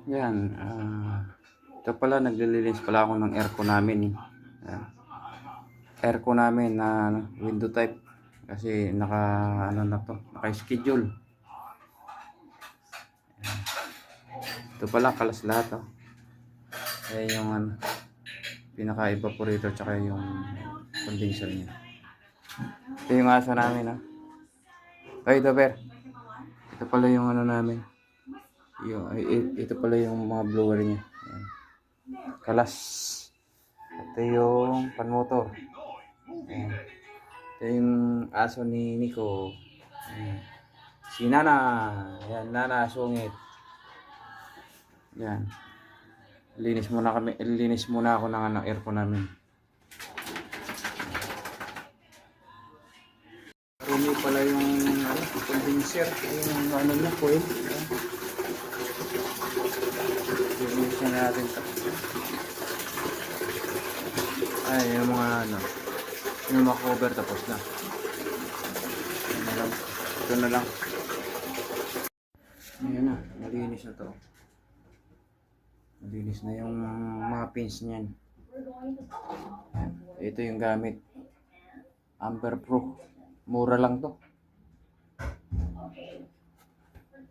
Yan, ito pala, naglilinis pala ako ng aircon namin. Yan. Aircon namin na window type. Kasi naka-schedule. Ito pala, kalas lahat. Oh. Ayan yung pinaka-evaporator tsaka yung condenser niya. Ito yung asa namin. Ay, ito per. Ito pala yung namin. Ito pala yung mga blower niya. Ayan. Kalas. Ito yung pan-motor. Ayan. Ito yung aso ni Nico. Ayan. Si Nana. Ayan, Nana, sungit. Ayan. Linis muna ako ng aircon namin. Rumi pala yung condenser. Yung niya, coil. Linis na natin ito. Ay, yung mga yung mga cover tapos na. Ito na lang. Ayan na, malinis na to. Malinis na yung mga pins niyan. Ito yung gamit. Ampere Pro. Mura lang to.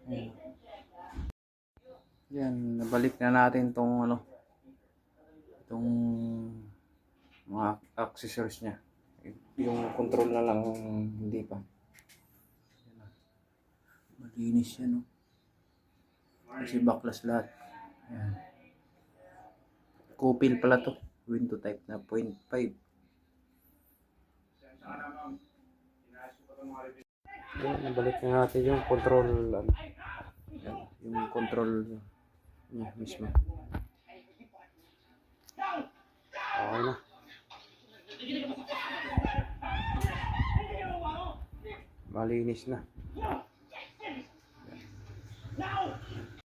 Ayan. Yan, nabalik na natin tong itong mga accessories niya. Yung control na lang hindi pa. Malinis yan, no? Kasi backlash lahat. Ayan. Kopil pala to. Window type na 0.5. Ayan, nabalik na natin yung control. Ayan, yung control niya mismo. Okay na. Malinis na.